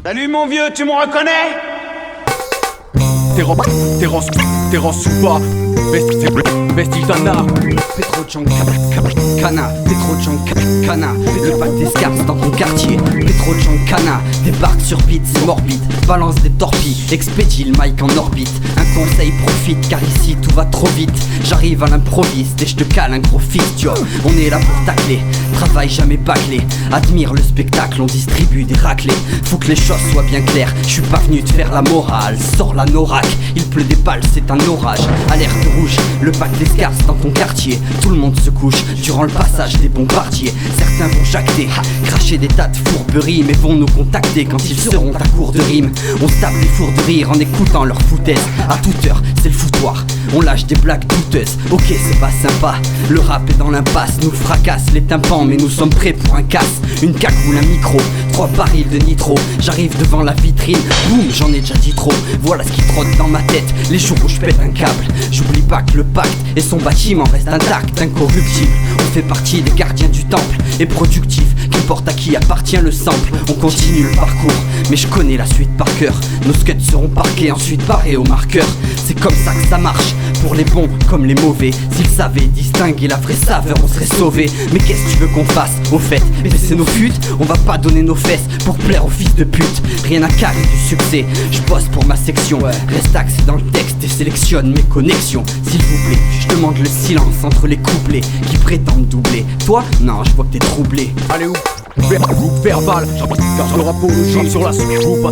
Salut mon vieux, tu me reconnais? Terrence ou pas, vestige d'un art. Petrochancana, Petrochancana, le pack d'escarpes dans ton quartier. Petrochancana, débarque sur beat, c'est morbide. Balance des torpilles, expédie le mic en orbite. Un conseil profite, car ici tout va trop vite. J'arrive à l'improviste et je te cale un gros fist, yo. On est là pour tacler, travail jamais bâclé. Admire le spectacle, on distribue des raclés. Faut que les choses soient bien claires, je suis pas venu te faire la morale. Sors la norac, il pleut des balles, c'est un orage. Alerte rouge, le pack d'escarpes dans ton quartier. Tout le monde se couche durant le passage des bombardiers. Certains vont jacter, cracher des tas de fourberies, mais vont nous contacter quand ils seront à court de rimes. On se tape des fours de rire en écoutant leur foutaise. À toute heure, c'est le foutoir, on lâche des blagues douteuses. Ok, c'est pas sympa, le rap est dans l'impasse. Nous fracasse les tympans, mais nous sommes prêts pour un casse. Une cagoule, un micro, 3 barils de nitro. J'arrive devant la vitrine, boum, j'en ai déjà dit trop. Voilà ce qui trotte dans ma tête, les jours où je pète un câble. J'oublie pas que le pacte et son bâtiment reste intact, incorruptible. On fait partie des gardiens du temple et productifs, qu'importe à qui appartient le sample. On continue le parcours, mais je connais la suite par cœur. Nos scuds seront parqués, ensuite barrés au marqueur. C'est comme ça que ça marche, pour les bons comme les mauvais. S'ils savaient distinguer la vraie saveur, on serait sauvés. Mais qu'est-ce que tu veux qu'on fasse, au fait? Baisser nos futes? On va pas donner nos fesses pour plaire aux fils de pute. Rien à carrer du succès, je bosse pour ma section. Reste axé dans le texte et sélectionne mes connexions. S'il vous plaît, je demande le silence entre les couplets qui prétendent doubler. Toi? Non, je vois que t'es troublé. Allez où? Groupe verbal, car je rapologie sur la soupe à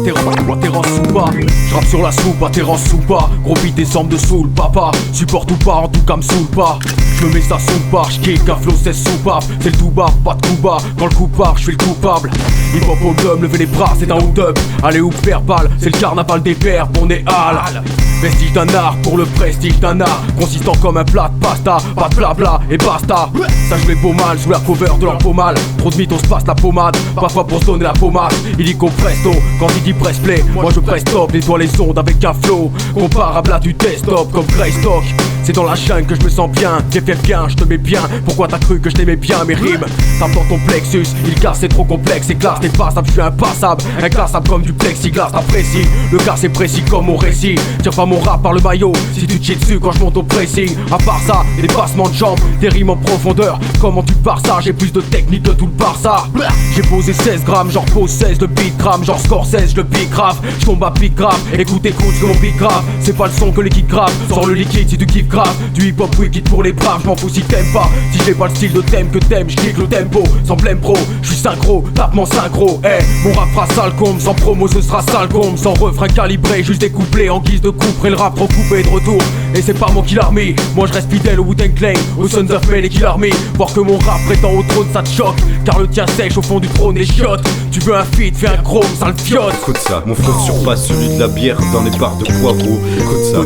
terrasse ou pas. Je rappe sur la soupe à terrasse ou pas. Gros beat des sombres de soul, papa. Supporte ou pas, en tout cas me saoule pas. Je me mets ça sous part, j'kick un flow, c'est soupape. C'est le tout bas, pas de coup bas. Quand le coup part, je suis le coupable. Hip hop au dub, levez les bras, c'est un hold up. Allez où verbal, c'est le carnaval des verbes, on est hal. Vestige d'un art pour le prestige d'un art, consistant comme un plat de pasta. Pas de blabla et basta. Ça je mets beau mal sous la cover de leur pommade. Trop de mythos passe la pommade, parfois pour se donner la pommade. Il dit qu'on presto, quand il dit press play, moi je press stop, nettoie les ondes avec un flow comparable à du desktop comme Greystock. C'est dans la chaîne que je me sens bien, bien, je te mets bien. Pourquoi t'as cru que je t'aimais bien? Mes rimes tapent dans ton plexus, il casse, c'est trop complexe. C'est classe, t'es passable, je suis impassable, inclassable comme du plexiglas. T'apprécies, le cas c'est précis comme mon récit. Tire pas mon rap par le maillot, si tu te chies dessus quand je monte au pressing. À part ça, des passements de jambes, des rimes en profondeur. Comment tu pars ça? J'ai plus de technique de tout le Barça. J'ai posé 16 grammes, genre pose 16 de beat gramme, genre score 16, je le pique grave. Je tombe à pique grave, écoute, c'est mon pique grave. C'est pas le son que l'équipe grave, sors le liquide si tu kiffes grave. Du hip hop wicked pour les braves, je m'en fous si t'aimes pas. Si j'ai pas le style de thème que t'aimes, je kick le tempo sans blême pro. Je suis synchro, tapement synchro. Mon rap fera sale combe, sans promo ce sera sale combe. Sans refrain calibré, juste des couplets en guise de coupe. Et le rap recoupé de retour, et c'est pas moi qui l'a remis. Moi je reste fidèle au Wu-Tang Clan, aux Sons of Men et Kill Army. Voir que mon rap prétend au trône ça te choque, car le tien sèche au fond du trône et chiottes. Tu veux un feat, fais un chrome, ça le fiotte. Écoute ça, mon flow surpasse celui de la bière dans les bars de poivreau. Écoute ça,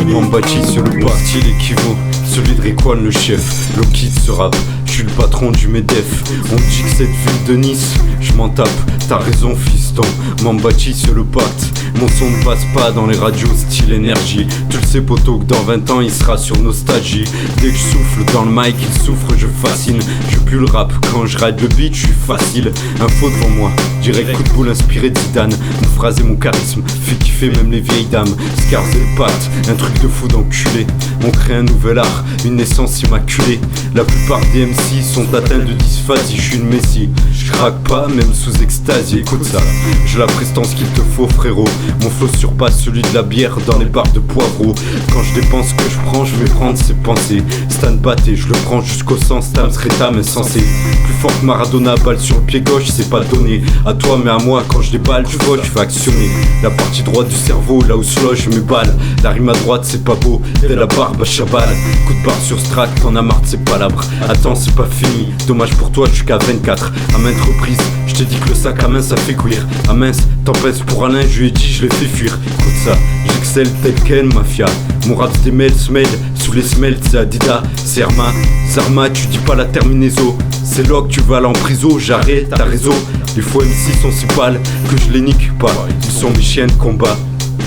Mambachi sur le bar, style équivaut celui de Rayquan le chef. Loki de ce rap, je suis le patron du Medef. On dit que cette ville de Nice, je m'en tape, t'as raison fiston. Mambachi sur le pacte, mon son ne passe pas dans les radios style énergie. Tu le sais poto que dans 20 ans il sera sur nostalgie. Dès que je souffle dans le mic il souffre, je fascine. Je pue le rap, quand je ride le beat je suis facile. Info devant moi, direct coup de boule inspiré de Zidane. Mon phrase et mon charisme fait kiffer même les vieilles dames. Scars et le pacte, un truc de fou d'enculé. On crée un nouvel art, une naissance immaculée. La plupart des MC sont atteints de dysphasie, je suis une messie. Je craque pas même sous extasie, écoute ça. J'ai la prestance qu'il te faut frérot. Mon flow surpasse celui de la bière dans les bars de poivreau. Quand je dépense ce que je prends, je vais prendre ses pensées. Stan batté, je le prends jusqu'au sang, Stam serait âme insensé. Plus fort que Maradona, balle sur le pied gauche, c'est pas donné à toi mais à moi. Quand je déballe, tu vois, je fais actionner la partie droite du cerveau, là où se loge mes balles. La rime à droite c'est pas beau, dès la barbe à chabal. Coup de barre sur Strat, t'en as marre de ces palabres. Attends, c'est pas fini, dommage pour toi, je suis qu'à 24. À maintes reprises, je t'ai dit que le sac à main ça fait courir. Ah mince, t'en pèses pour Alain, je lui ai dit je l'ai fait fuir. Écoute ça, j'excelle tel Ken, mafia. Mon rap se démêle, smell, sous les smells c'est Adidas, c'est Herma. Zarma, tu dis pas la terminaison. C'est là que tu vas aller en prison, j'arrête, t'as raison. Les faux MC sont si pâles que je les nique pas. Ils sont mes chiens de combat,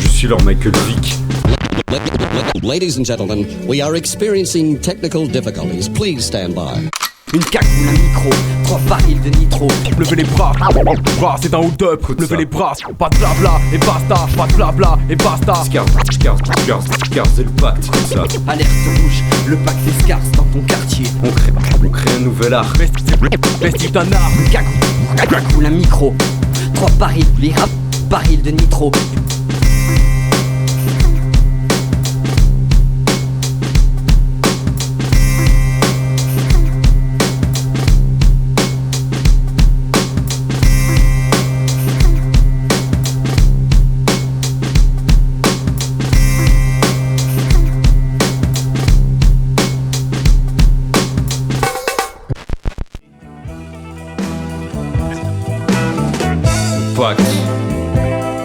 je suis leur Michael Vick. Ladies and gentlemen, we are experiencing technical difficulties. Please stand by. une cagoule, un micro, 3 barils de nitro. Levez les bras, c'est un hold-up. Levez les bras, pas de blabla et basta, pas de blabla et basta. Scars, c'est le pacte, comme ça. Alerte rouge, le pacte des Scars dans ton quartier. On crée un nouvel art. Vestige d'un art. Une cagoule, un micro, 3 barils, les rap, barils de nitro. Pacte,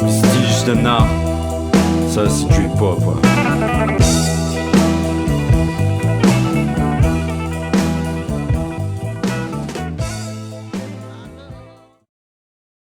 vestige d'un art, ça c'est du hip-hop.